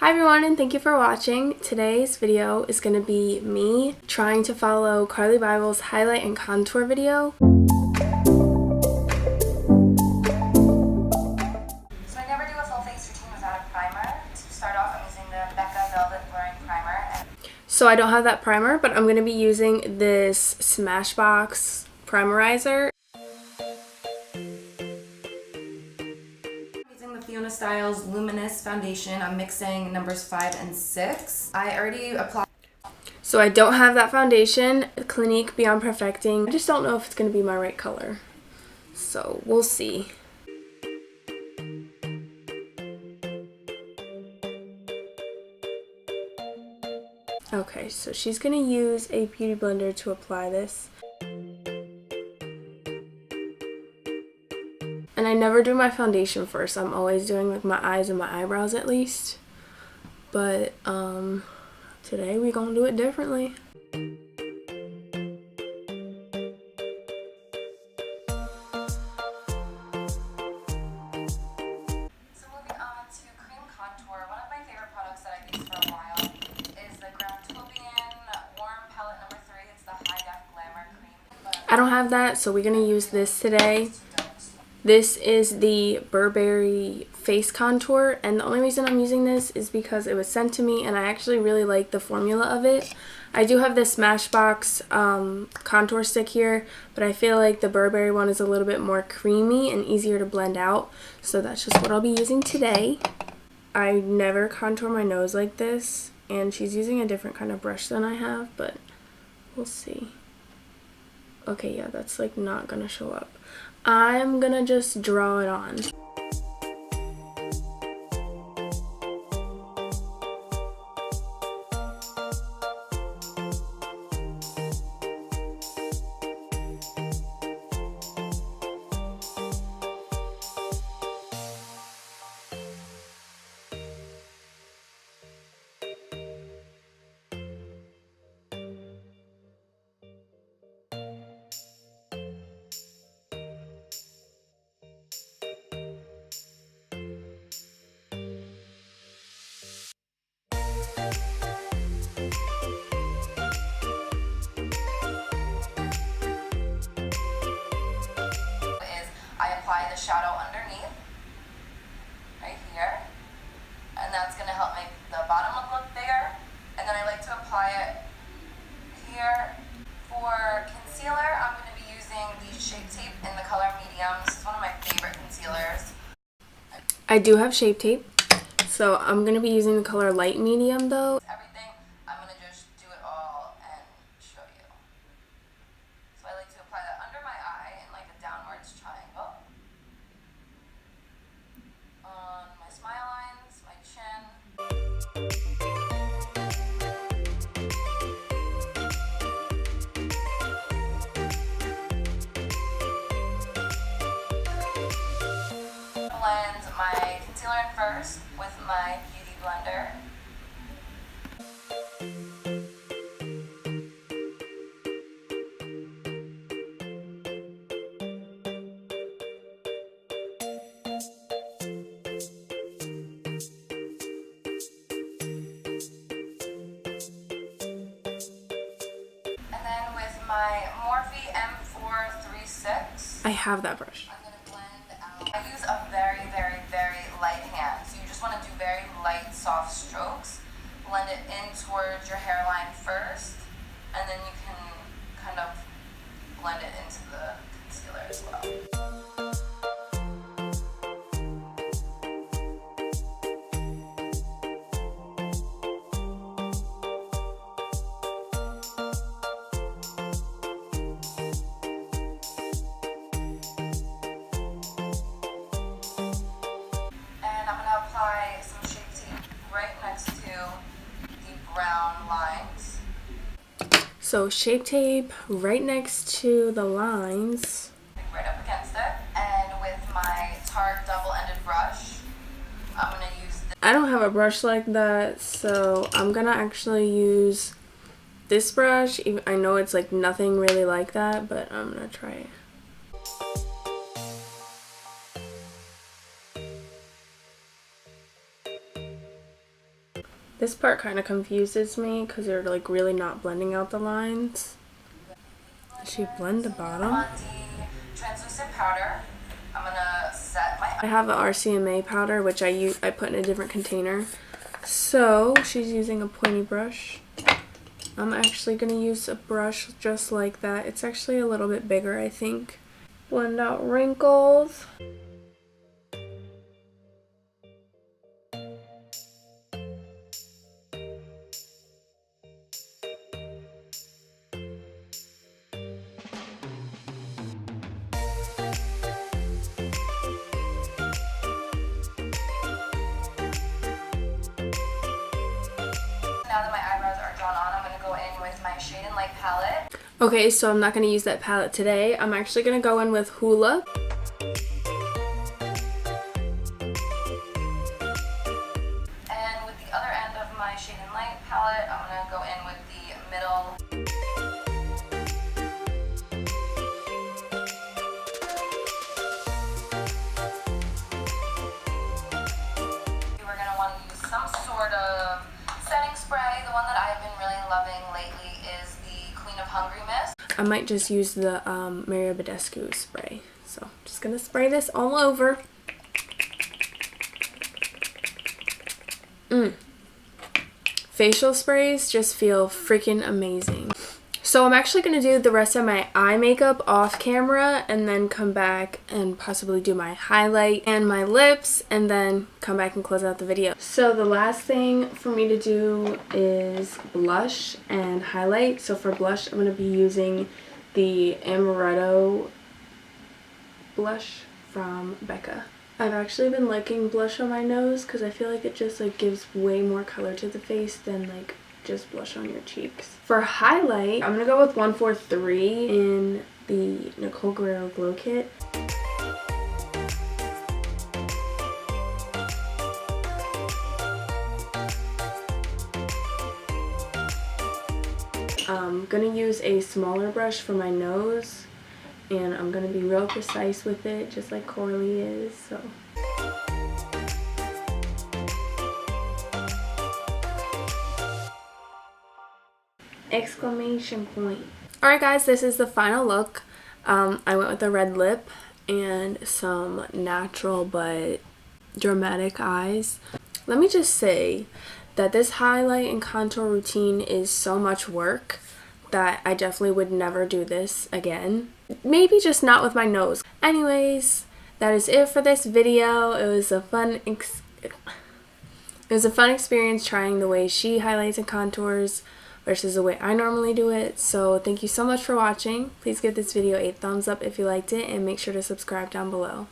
Hi everyone, and thank you for watching. Today's video is going to be me trying to follow Carli Bybel's highlight and contour video. So I never do a full face routine without a primer. To start off, I'm using the Becca Velvet Blurring Primer. So I don't have that primer, but I'm going to be using this Smashbox Primerizer. Styles Luminous Foundation. I'm mixing numbers 5 and 6. I already applied. So I don't have that foundation, Clinique Beyond Perfecting. I just don't know if it's going to be my right color. So we'll see. Okay, so she's going to use a beauty blender to apply this. And I never do my foundation first. I'm always doing like my eyes and my eyebrows at least. But today we're gonna do it differently. So moving on to cream contour. One of my favorite products that I've used for a while is the Grandtobian Warm Palette number 3. It's the High Def Glamour Cream. I don't have that, so we're gonna use this today. This is the Burberry face contour, and the only reason I'm using this is because it was sent to me and I actually really like the formula of it. I do have this Smashbox contour stick here, but I feel like the Burberry one is a little bit more creamy and easier to blend out, so that's just what I'll be using today. I never contour my nose like this, and she's using a different kind of brush than I have, but we'll see. Okay, yeah, that's like not gonna show up. I'm gonna just draw it on. I apply the shadow underneath, right here, and that's going to help make the bottom look bigger. And then I like to apply it here. For concealer, I'm going to be using the Shape Tape in the color medium. This is one of my favorite concealers. I do have Shape Tape, so I'm going to be using the color light medium though. Everything, I'm going to just do it all and show you. So I like to apply that under my eye in like a downwards triangle. On my smile lines, my chin. Blend my concealer in first with my beauty blender. My Morphe M436. I have that brush. I'm going to blend out. I use a very, very, very light hand. So you just want to do very light, soft strokes. Blend it in towards your hairline first. And then you can kind of blend it into the concealer as well. So Shape Tape right next to the lines. Right up against it. And with my Tarte double-ended brush, I'm going to use this. I don't have a brush like that, so I'm going to actually use this brush. I know it's like nothing really like that, but I'm going to try it. This part kind of confuses me because they're like really not blending out the lines. Does she blend the bottom? On the translucent powder, I'm gonna set my... I have an RCMA powder, which I put in a different container. So she's using a pointy brush. I'm actually going to use a brush just like that. It's actually a little bit bigger, I think. Blend out wrinkles. Now that my eyebrows are drawn on, I'm going to go in with my Shade and Light palette. Okay, so I'm not going to use that palette today. I'm actually going to go in with Hoola. And with the other end of my Shade and Light palette, I'm going to go in with the middle. We're going to want to use some sort of setting spray. The one that I've been really loving lately is the Queen of Hungry Mist. I might just use the Mario Badescu spray. So I'm just going to spray this all over. Facial sprays just feel freaking amazing. So I'm actually going to do the rest of my eye makeup off camera and then come back and possibly do my highlight and my lips and then come back and close out the video. So the last thing for me to do is blush and highlight. So for blush, I'm going to be using the Amaretto blush from Becca. I've actually been liking blush on my nose because I feel like it just like gives way more color to the face than like just blush on your cheeks. For highlight, I'm gonna go with 143 in the Nicole Guerriero Glow Kit. I'm gonna use a smaller brush for my nose and I'm gonna be real precise with it, just like Carli is. So. Exclamation point. Alright guys, this is the final look. I went with a red lip and some natural but dramatic eyes. Let me just say that this highlight and contour routine is so much work that I definitely would never do this again. Maybe just not with my nose. Anyways, that is it for this video. It was a fun experience trying the way she highlights and contours versus the way I normally do it. So thank you so much for watching. Please give this video a thumbs up if you liked it and make sure to subscribe down below.